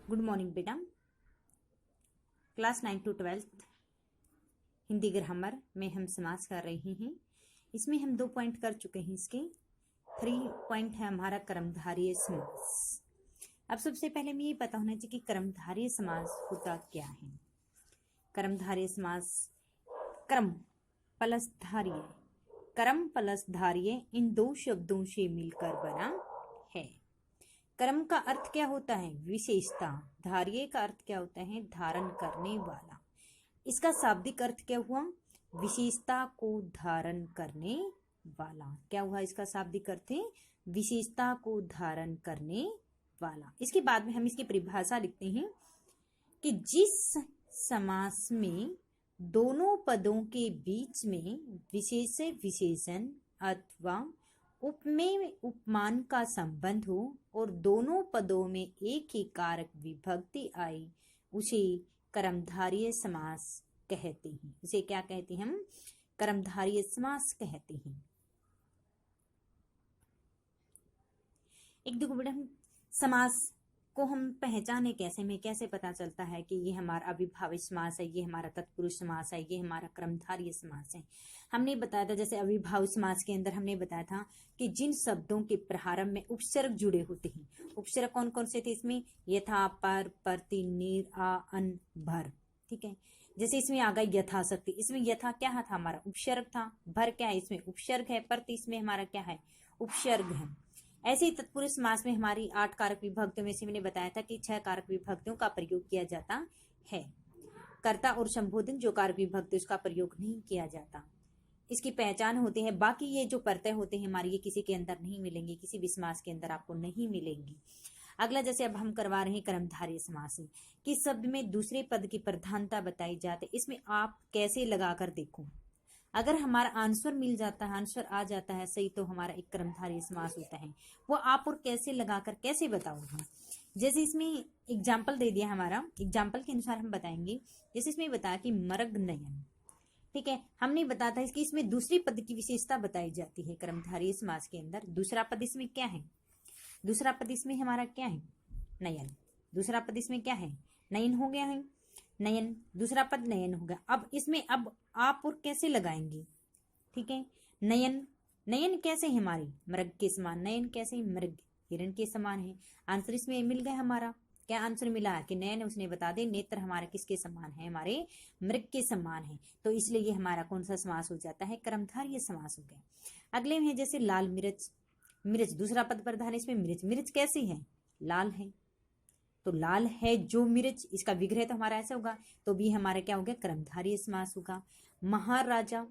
Good morning बेटा। Class 9 to 12 Hindi grammar में हम समास कर रहे हैं। इसमें हम 2 पॉइंट कर चुके हैं। इसके 3 पॉइंट है हमारा कर्मधारय समास। अब सबसे पहले हमें ये पता होना चाहिए कि कर्मधारय समास होता क्या है। कर्मधारय समास कर्म प्लस धार्य, कर्म प्लस धार्य इन 2 शब्दों से मिलकर बना है। कर्म का अर्थ क्या होता है? विशेषता। धार्य का अर्थ क्या होता है? धारण करने वाला। इसका शाब्दिक अर्थ क्या हुआ? विशेषता को धारण करने वाला। क्या हुआ इसका शाब्दिक अर्थ? है विशेषता को धारण करने वाला। इसके बाद में हम इसकी परिभाषा लिखते हैं कि जिस समास में दोनों पदों के बीच में विशेष्य विशेषण अथवा उपमेय उपमान का संबंध हो और दोनों पदों में एक ही कारक विभक्ति आई, उसे कर्मधारय समास कहते हैं। इसे क्या कहते हैं? हम कर्मधारय समास कहते हैं। एक देखो बेटा, हम समास को हम पहचाने कैसे में, कैसे पता चलता है कि ये हमारा अविभाज्य समास है, ये हमारा तत्पुरुष समास है, ये हमारा कर्मधारय समास है। हमने बताया था, जैसे अविभाज्य समास के अंदर हमने बताया था कि जिन शब्दों के प्रारंभ में उपसर्ग जुड़े होते हैं, उपसर्ग कौन कौन से थे इसमें? यथा, पर, प्रति, निर, आ, अन, भर। ठीक है, जैसे इसमें आ गया यथाशक्ति। इसमें यथा क्या था? हमारा उपसर्ग था। भर क्या है? इसमें उपसर्ग है। प्रति इसमें हमारा क्या है? उपसर्ग है। ऐसे ही तत्पुरुष समास में हमारी 8 कारक विभक्तियों में से मैंने बताया था कि 6 कारक विभक्तियों का प्रयोग किया जाता है। कर्ता और संबोधन जो कारक विभक्ति उसका प्रयोग नहीं किया जाता। इसकी पहचान होती है। बाकी ये जो प्रत्यय होते हैं हमारी, ये किसी के अंदर नहीं मिलेंगे, किसी भी समास के अंदर आपको नहीं मिलेंगी। अगला जैसे अब हम करवा रहे हैं कर्मधारय समास कि शब्द में दूसरे पद की प्रधानता बताई जाती है। इसमें आप कैसे लगाकर देखो, अगर हमारा आंसर मिल जाता है, आंसर आ जाता है सही, तो हमारा एक कर्मधारय समास होता है। वो आप और कैसे लगाकर कैसे बताओगे? जैसे इसमें एग्जाम्पल दे दिया हमारा, एग्जाम्पल के अनुसार हम बताएंगे। जैसे इसमें बताया कि मर्ग नयन। ठीक है, हमने बताया था कि इसमें दूसरी पद की विशेषता बताई जाती है कर्मधारय समास के अंदर। दूसरा पद इसमें क्या है? दूसरा पद इसमें हमारा क्या है? नयन। दूसरा पद इसमें क्या है? नयन हो गया है। नयन, दूसरा पद नयन हो गया। अब इसमें अब आप और कैसे लगाएंगे? ठीक है, नयन, नयन कैसे है? हमारी मृग के समान। नयन कैसे? मृग हिरण के समान है। आंसर इसमें मिल गया हमारा। क्या आंसर मिला है? कि नयन, उसने बता दे नेत्र हमारे किसके समान है? हमारे मृग के समान है। तो इसलिए ये हमारा कौन सा समास हो जाता है? कर्मधारय समास हो गया। अगले में है जैसे लाल मिर्च। मिर्च दूसरा पद प्रधान है इसमें। मिर्च, मिर्च कैसी है? लाल है। तो लाल है जो मिर्च, इसका विग्रह तो हमारा ऐसा होगा, तो भी हमारा क्या हो गया? कर्मधारय समास होगा। महाराजा,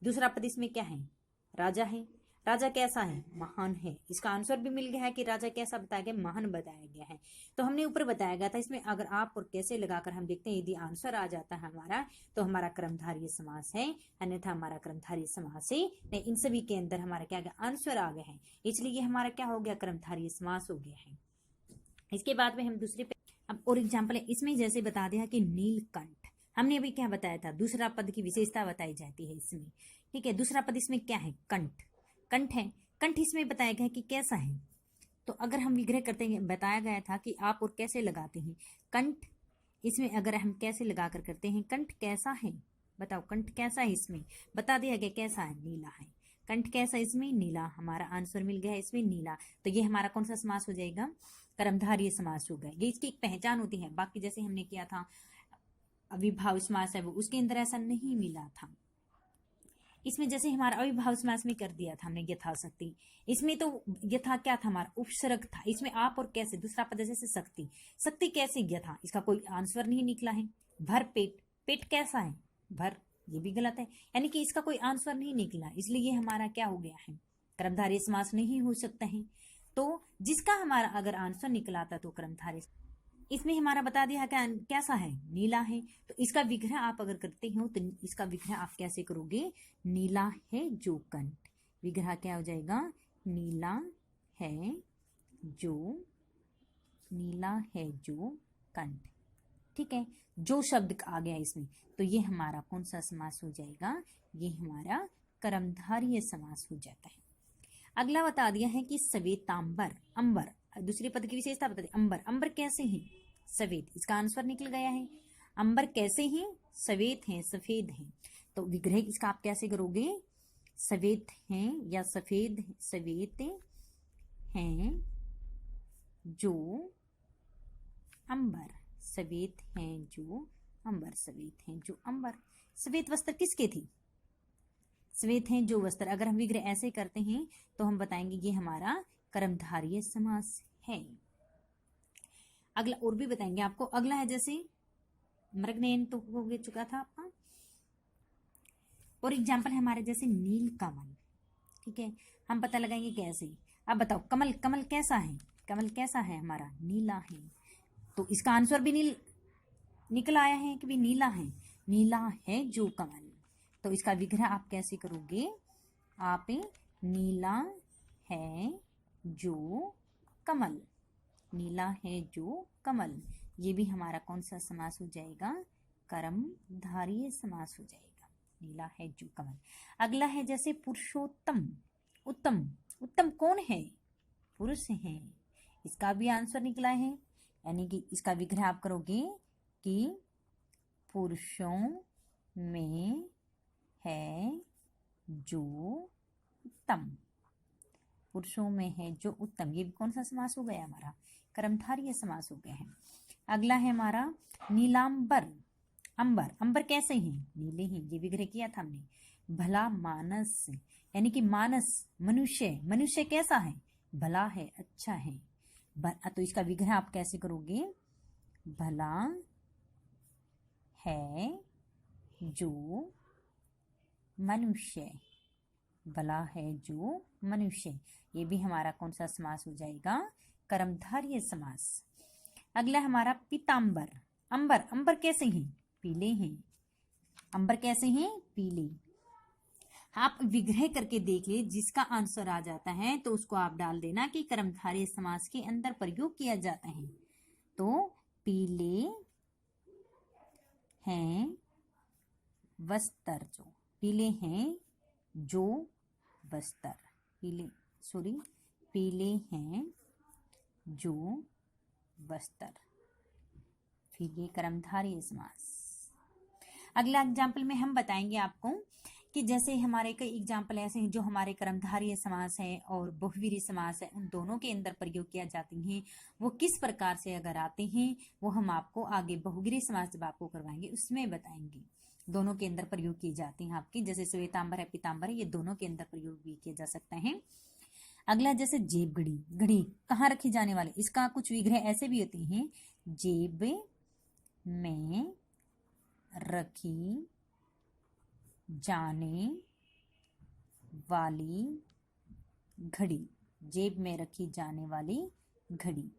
दूसरा पद इसमें क्या है? राजा है। राजा कैसा है? महान है। इसका आंसर भी मिल गया है कि राजा कैसा बताया गया? महान बताया गया है। तो हमने ऊपर बताया गया था, इसमें अगर आप और कैसे लगाकर हम देखते हैं, यदि आंसर आ जाता है हमारा, तो हमारा कर्मधारय समास है, अन्यथा हमारा कर्मधारय समास है नहीं। इन सभी के अंदर हमारा क्या गया? आंसर आ गया है, इसलिए हमारा क्या हो गया? कर्मधारय समास हो गया है। इसके बाद में हम दूसरे पे अब और एग्जाम्पल है। इसमें जैसे बता दिया कि नीलकंठ, हमने अभी क्या बताया था? दूसरा पद की विशेषता बताई जाती है इसमें। ठीक है, दूसरा पद इसमें क्या है? कंठ। कंठ है। कंठ इसमें बताया गया है कि कैसा है। तो अगर हम विग्रह करते हैं, बताया गया था कि आप और कैसे लगाते हैं कंठ। इसमें अगर हम कैसे लगाकर करते हैं, कंठ कैसा है? बताओ, कंठ कैसा है? इसमें बता दिया गया कैसा है? नीला है। कंठ कैसा? इसमें नीला। हमारा आंसर मिल गया है इसमें नीला। तो ये हमारा कौन सा समास हो जाएगा? कर्मधारय समास हो गया। ये इसकी एक पहचान होती है। बाकी जैसे हमने किया था अविभाज्य समास है, वो उसके अंदर ऐसा नहीं मिला था। इसमें जैसे हमारा अविभाज्य समास में कर दिया था हमने यथाशक्ति। इसमें तो यथा क्या था? हमारा उपसर्ग था। इसमें आप और कैसे? दूसरा पद जैसे शक्ति। शक्ति कैसे? यथा। इसका कोई आंसर नहीं निकला है। भर पेट, पेट कैसा है? भर, ये भी गलत है, यानी कि इसका कोई आंसर नहीं निकला, इसलिए ये हमारा क्या हो गया है? कर्मधारय समास नहीं हो सकता है। तो जिसका हमारा अगर आंसर निकला था तो कर्मधारय, इसमें हमारा बता दिया क्या कैसा है? नीला है। तो इसका विग्रह आप अगर करते हो तो इसका विग्रह आप कैसे करोगे? नीला है जो कंठ। विग्रह क्या हो जाएगा? नीला है जो, नीला है जो कंठ। ठीक है, जो शब्द आ गया इसमें, तो ये हमारा कौन सा समास हो जाएगा? ये हमारा कर्मधारय समास हो जाता है। अगला बता दिया है कि श्वेतांबर, अंबर, दूसरे पद की विशेषता बता दी। अंबर, अंबर कैसे है? सफेद, इसका आंसर निकल गया है। अंबर कैसे हैं? सफेद हैं, सफेद हैं। तो विग्रह इसका आप कैसे करोगे? सफेद हैं या सफेद हैं जो अंबर, सफेद हैं जो अंबर, सफेद हैं जो अंबर। सफेद वस्त्र किसके थी? सफेद हैं जो वस्त्र। अगर हम विग्रह ऐसे करते हैं तो हम बताएंगे ये हमारा कर्मधारय समास है। अगला और भी बताएंगे आपको। अगला है जैसे मृगनयन तो हो चुका था आपका, और एग्जाम्पल है हमारे जैसे नील कमल। ठीक है, हम पता लगाएंगे कैसे। अब बताओ कमल, कमल कैसा है? कमल कैसा है हमारा? नीला है। तो इसका आंसर भी निकल आया है कि भी नीला है। नीला है जो कमल। तो इसका विग्रह आप कैसे करोगे? आप नीला है जो कमल, नीला है जो कमल। ये भी हमारा कौन सा समास हो जाएगा? कर्मधारय समास हो जाएगा। नीला है जो कमल। अगला है जैसे पुरुषोत्तम। उत्तम, उत्तम कौन है? पुरुष है। इसका भी आंसर निकला है, यानी कि इसका विग्रह आप करोगे कि पुरुषों में है जो उत्तम, पुरुषों में है जो उत्तम। ये कौन सा समास हो गया हमारा? कर्मधारय समास हो गया है। अगला है हमारा नीलांबर। अंबर, अंबर कैसे हैं? नीले हैं। ये विग्रह किया था हमने। भला मानस, यानी कि मानस मनुष्य, मनुष्य कैसा है? भला है, अच्छा है। तो इसका विग्रह आप कैसे करोगे? भला है जो मनुष्य, भला है जो मनुष्य। ये भी हमारा कौन सा समास हो जाएगा? कर्मधारय समास। अगला हमारा पीतांबर। अंबर, अंबर कैसे हैं? पीले हैं। अंबर कैसे हैं? पीले। आप विग्रह करके देख ले, जिसका आंसर आ जाता है तो उसको आप डाल देना कि कर्मधारय समास के अंदर प्रयोग किया जाता है। तो पीले हैं वस्त्र, जो पीले हैं जो वस्त्र, पीले हैं जो वस्त्र, फिर ये कर्मधारय समास। अगला एग्जाम्पल में हम बताएंगे आपको कि जैसे हमारे कई एग्जाम्पल ऐसे हैं जो हमारे कर्मधारय समास है और बहुव्रीहि समास है, उन दोनों के अंदर प्रयोग किया जाते हैं। वो किस प्रकार से अगर आते हैं वो हम आपको आगे बहुव्रीहि समास जब आपको करवाएंगे उसमें बताएंगे। दोनों के अंदर प्रयोग किए जाते हैं आपके, जैसे श्वेतांबर है, पीतांबर है, ये दोनों के अंदर प्रयोग भी किया जा सकता है। अगला जैसे जेब घड़ी। घड़ी कहाँ रखी जाने वाले? इसका कुछ विग्रह ऐसे भी होते हैं। जेब में रखी जाने वाली घड़ी, जेब में रखी जाने वाली घड़ी,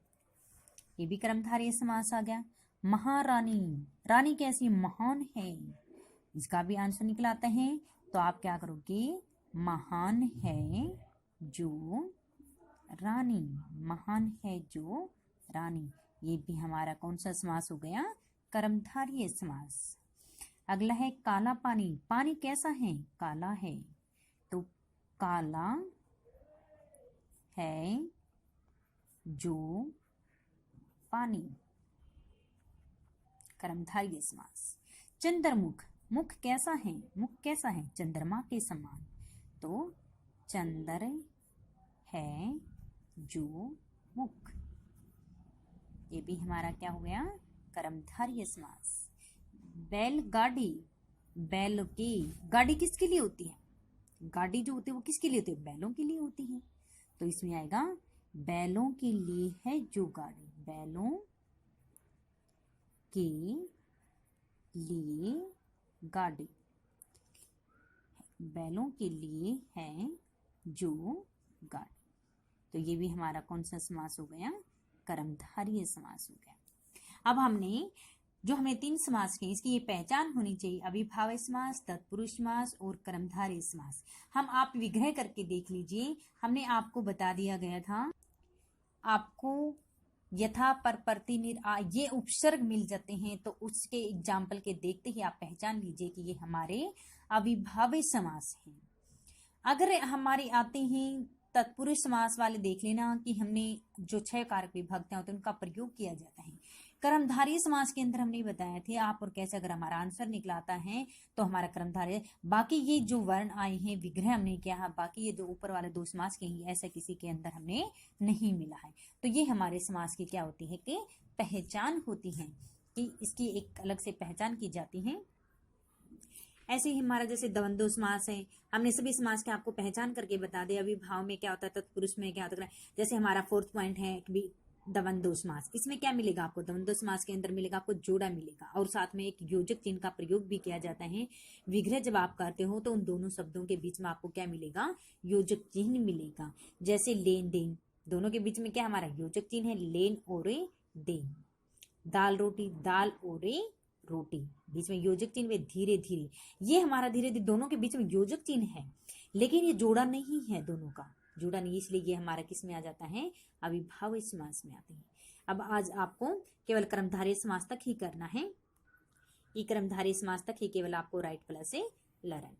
ये भी कर्मधारय समास आ गया। महारानी, रानी कैसी? महान है। इसका भी आंसर निकलाता है। तो आप क्या करोगे? महान है जो रानी, महान है जो रानी। ये भी हमारा कौन सा समास हो गया? कर्मधारय समास। अगला है काला पानी। पानी कैसा है? काला है। तो काला है जो पानी, कर्मधारय समास। चंद्रमुख, मुख कैसा है? मुख कैसा है? चंद्रमा के समान। तो चंद्र है जो मुख, ये भी हमारा क्या हो गया? कर्मधारय समास। बैलगाड़ी, बैल की गाड़ी किसके लिए होती है? गाड़ी जो होती है वो किसके लिए होती है? बैलों के लिए होती है। तो इसमें आएगा बैलों के लिए है जो गाड़ी, बैलों के लिए गाड़ी, बैलों के लिए है जो गाड़ी। तो ये भी हमारा कौन सा समास हो गया? कर्मधारय समास हो गया। अब हमने जो हमें 3 समास के इसकी ये पहचान होनी चाहिए, अविभाज्य समास, तत्पुरुष समास और कर्मधारय समास। हम आप विग्रह करके देख लीजिए। हमने आपको बता दिया गया था, आपको यथा पर प्रति निर ये उपसर्ग मिल जाते हैं तो उसके एग्जाम्पल के देखते ही आप पहचान लीजिए कि ये हमारे अविभाज्य समास हैं। अगर हमारे आते हैं तत्पुरुष समास वाले, देख लेना कि हमने जो 6 कारक विभक्तियां होती हैं उनका प्रयोग किया जाता है। कर्मधारय समास के अंदर हमने बताया थे आप और कैसे अगर हमारा आंसर निकलाता है तो हमारा कर्मधारय, बाकी ये जो वर्ण आए हैं विग्रह हमने किया, बाकी ये जो ऊपर वाले दो समास के हैं ऐसा किसी के अंदर हमने नहीं मिला है। तो ये हमारे समास की क्या होती है कि पहचान होती है, कि इसकी एक अलग से पहचान की जाती है। ऐसे ही हमारा जैसे द्वंद्व समास है, हमने सभी समास के आपको पहचान करके बता दिया। अविभाव में क्या होता है, तत्पुरुष में क्या होता है। जैसे हमारा 4th पॉइंट है कि द्वंद्व समास, इसमें क्या मिलेगा आपको, द्वंद्व समास के अंदर मिलेगा आपको जोड़ा मिलेगा और साथ में एक योजक चिन्ह का प्रयोग भी किया जाता है। विग्रह जब आप करते हो तो उन दोनों शब्दों के बीच में आपको क्या मिलेगा, योजक चिन्ह मिलेगा। जैसे लेन देन, दोनों के बीच में क्या हमारा योजक चिन्ह है, लेन और देन। दाल रोटी, दाल और रोटी, बीच में योजक चिन्ह धीरे धीरे, ये हमारा धीरे धीरे दोनों के बीच में योजक चिन्ह है, लेकिन ये जोड़ा नहीं है, दोनों का जोड़ा नहीं, इसलिए ये हमारा किस में आ जाता है, अविभाज्य समास में आते हैं। अब आज आपको केवल कर्मधारय समास तक ही करना है, ये कर्मधारय समास तक ही केवल आपको राइट प्लस से लर्न।